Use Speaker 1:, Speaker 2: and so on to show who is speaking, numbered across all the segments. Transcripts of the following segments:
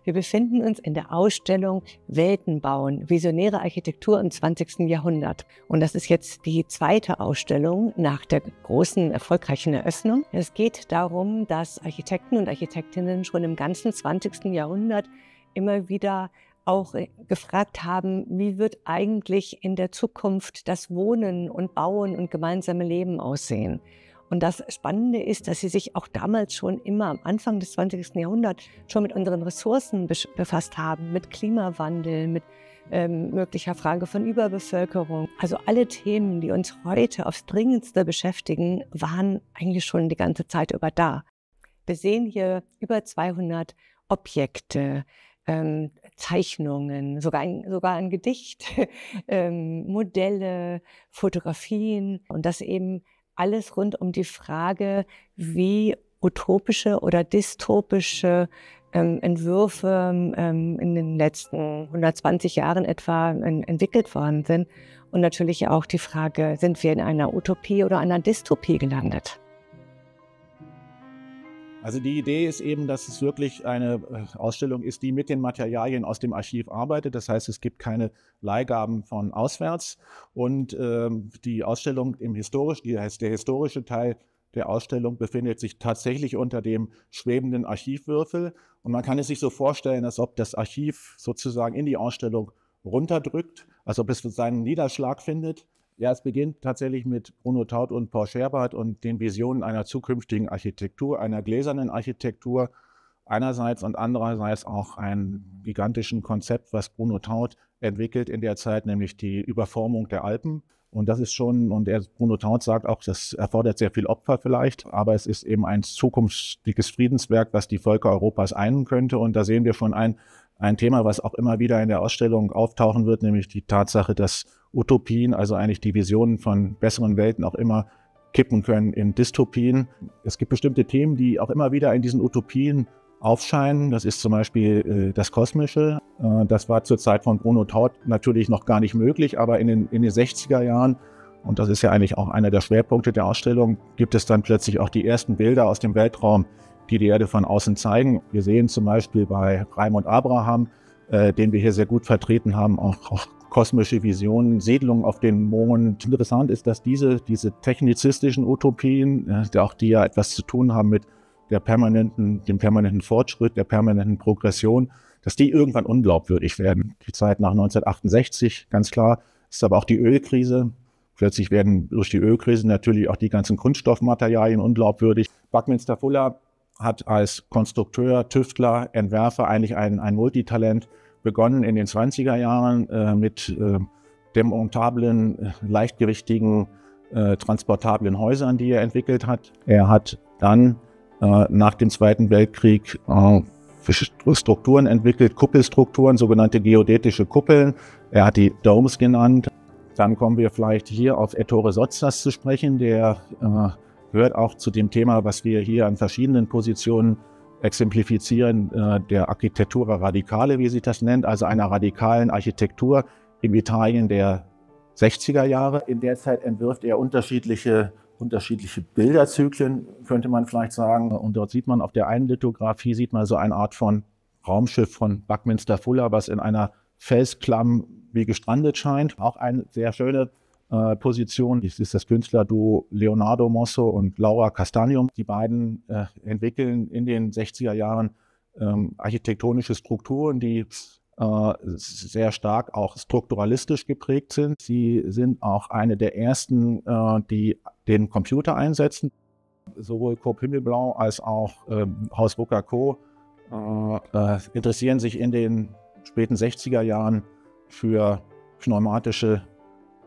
Speaker 1: Wir befinden uns in der Ausstellung Welten bauen, visionäre Architektur im 20. Jahrhundert. Und das ist jetzt die zweite Ausstellung nach der großen, erfolgreichen Eröffnung. Es geht darum, dass Architekten und Architektinnen schon im ganzen 20. Jahrhundert immer wieder auch gefragt haben, wie wird eigentlich in der Zukunft das Wohnen und Bauen und gemeinsame Leben aussehen. Und das Spannende ist, dass sie sich auch damals schon immer am Anfang des 20. Jahrhunderts schon mit unseren Ressourcen befasst haben, mit Klimawandel, mit möglicher Frage von Überbevölkerung. Also alle Themen, die uns heute aufs Dringendste beschäftigen, waren eigentlich schon die ganze Zeit über da. Wir sehen hier über 200 Objekte, Zeichnungen, sogar ein Gedicht, Modelle, Fotografien und das eben alles rund um die Frage, wie utopische oder dystopische Entwürfe in den letzten 120 Jahren etwa entwickelt worden sind. Und natürlich auch die Frage, sind wir in einer Utopie oder einer Dystopie gelandet?
Speaker 2: Also die Idee ist eben, dass es wirklich eine Ausstellung ist, die mit den Materialien aus dem Archiv arbeitet. Das heißt, es gibt keine Leihgaben von auswärts. Und die Ausstellung der historische Teil der Ausstellung befindet sich tatsächlich unter dem schwebenden Archivwürfel. Und man kann es sich so vorstellen, als ob das Archiv sozusagen in die Ausstellung runterdrückt, als ob es seinen Niederschlag findet. Ja, es beginnt tatsächlich mit Bruno Taut und Paul Scherbart und den Visionen einer zukünftigen Architektur, einer gläsernen Architektur einerseits und andererseits auch ein gigantischen Konzept, was Bruno Taut entwickelt in der Zeit, nämlich die Überformung der Alpen. Und das ist schon, und Bruno Taut sagt auch, das erfordert sehr viel Opfer vielleicht, aber es ist eben ein zukünftiges Friedenswerk, was die Völker Europas einen könnte. Und da sehen wir schon ein Thema, was auch immer wieder in der Ausstellung auftauchen wird, nämlich die Tatsache, dass Utopien, also eigentlich die Visionen von besseren Welten auch immer kippen können in Dystopien. Es gibt bestimmte Themen, die auch immer wieder in diesen Utopien aufscheinen. Das ist zum Beispiel das Kosmische. Das war zur Zeit von Bruno Taut natürlich noch gar nicht möglich, aber in den 60er Jahren, und das ist ja eigentlich auch einer der Schwerpunkte der Ausstellung, gibt es dann plötzlich auch die ersten Bilder aus dem Weltraum, die die Erde von außen zeigen. Wir sehen zum Beispiel bei Raimund Abraham, den wir hier sehr gut vertreten haben, auch kosmische Visionen, Siedlungen auf den Mond. Interessant ist, dass diese technizistischen Utopien, die ja etwas zu tun haben mit dem permanenten Fortschritt, der permanenten Progression, dass die irgendwann unglaubwürdig werden. Die Zeit nach 1968, ganz klar, ist aber auch die Ölkrise. Plötzlich werden durch die Ölkrise natürlich auch die ganzen Kunststoffmaterialien unglaubwürdig. Buckminster Fuller hat als Konstrukteur, Tüftler, Entwerfer eigentlich ein Multitalent begonnen in den 20er Jahren mit demontablen, leichtgewichtigen, transportablen Häusern, die er entwickelt hat. Er hat dann nach dem Zweiten Weltkrieg Strukturen entwickelt, Kuppelstrukturen, sogenannte geodätische Kuppeln. Er hat die Domes genannt. Dann kommen wir vielleicht hier auf Ettore Sottsass zu sprechen, der gehört auch zu dem Thema, was wir hier an verschiedenen Positionen exemplifizieren, der Architettura Radicale, wie sie das nennt, also einer radikalen Architektur im Italien der 60er Jahre. In der Zeit entwirft er unterschiedliche Bilderzyklen, könnte man vielleicht sagen. Und dort sieht man auf der einen Lithografie so eine Art von Raumschiff von Buckminster Fuller, was in einer Felsklamm wie gestrandet scheint. Auch eine sehr schöne Position. Das ist das Künstlerduo Leonardo Mosso und Laura Castagno. Die beiden entwickeln in den 60er Jahren architektonische Strukturen, die sehr stark auch strukturalistisch geprägt sind. Sie sind auch eine der ersten, die den Computer einsetzen. Sowohl Coop Himmelblau als auch Haus Rococó interessieren sich in den späten 60er Jahren für pneumatische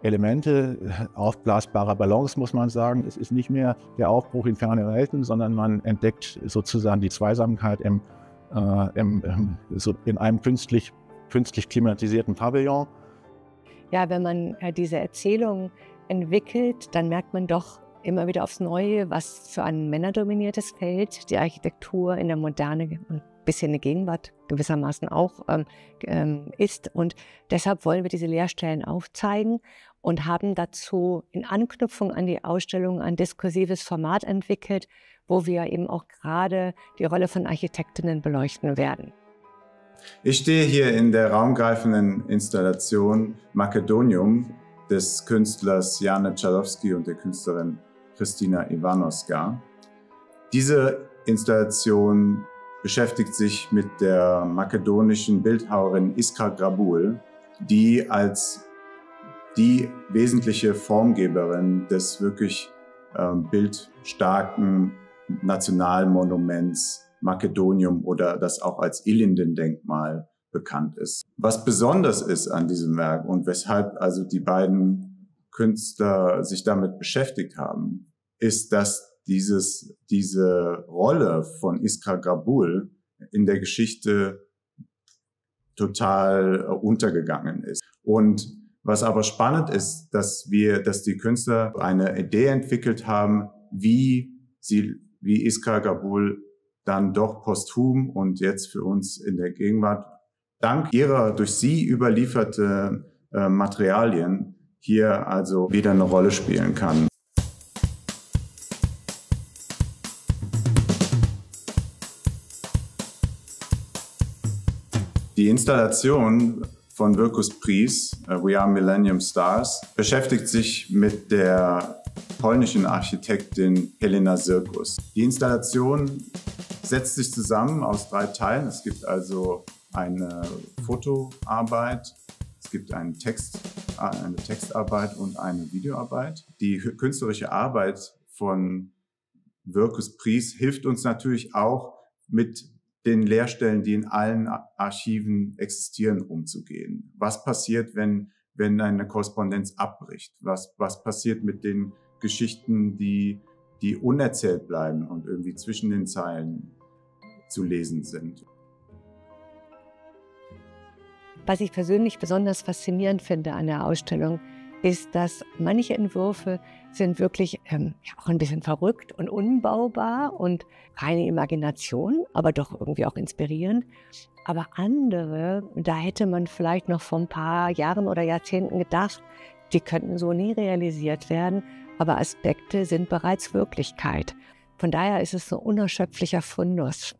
Speaker 2: Elemente, aufblasbare Ballons, muss man sagen. Es ist nicht mehr der Aufbruch in ferne Welten, sondern man entdeckt sozusagen die Zweisamkeit in einem künstlich klimatisierten Pavillon.
Speaker 1: Ja, wenn man diese Erzählung entwickelt, dann merkt man doch immer wieder aufs Neue, was für ein männerdominiertes Feld die Architektur in der Moderne und bisschen in der Gegenwart gewissermaßen auch ist. Und deshalb wollen wir diese Leerstellen aufzeigen und haben dazu in Anknüpfung an die Ausstellung ein diskursives Format entwickelt, wo wir eben auch gerade die Rolle von Architektinnen beleuchten werden.
Speaker 3: Ich stehe hier in der raumgreifenden Installation Makedonium des Künstlers Jan Czarowski und der Künstlerin Kristina Iwanowska. Diese Installation beschäftigt sich mit der makedonischen Bildhauerin Iskra Grabul, die als die wesentliche Formgeberin des wirklich bildstarken Nationalmonuments Makedonium oder das auch als Ilinden-Denkmal bekannt ist. Was besonders ist an diesem Werk und weshalb also die beiden Künstler sich damit beschäftigt haben, ist, dass diese Rolle von Iskra Grabul in der Geschichte total untergegangen ist. Und was aber spannend ist, dass die Künstler eine Idee entwickelt haben, wie Iskra Grabul dann doch posthum und jetzt für uns in der Gegenwart dank ihrer durch sie überlieferte Materialien hier also wieder eine Rolle spielen kann. Die Installation von Virkus Pries, We Are Millennium Stars, beschäftigt sich mit der polnischen Architektin Helena Sirkus. Die Installation setzt sich zusammen aus 3 Teilen. Es gibt also eine Fotoarbeit, es gibt eine Textarbeit und eine Videoarbeit. Die künstlerische Arbeit von Virkus Pries hilft uns natürlich auch, mit den Leerstellen, die in allen Archiven existieren, umzugehen. Was passiert, wenn eine Korrespondenz abbricht? Was passiert mit den Geschichten, die unerzählt bleiben und irgendwie zwischen den Zeilen zu lesen sind?
Speaker 1: Was ich persönlich besonders faszinierend finde an der Ausstellung, ist, dass manche Entwürfe sind wirklich auch ein bisschen verrückt und unbaubar und reine Imagination, aber doch irgendwie auch inspirierend. Aber andere, da hätte man vielleicht noch vor ein paar Jahren oder Jahrzehnten gedacht, die könnten so nie realisiert werden, aber Aspekte sind bereits Wirklichkeit. Von daher ist es so ein unerschöpflicher Fundus.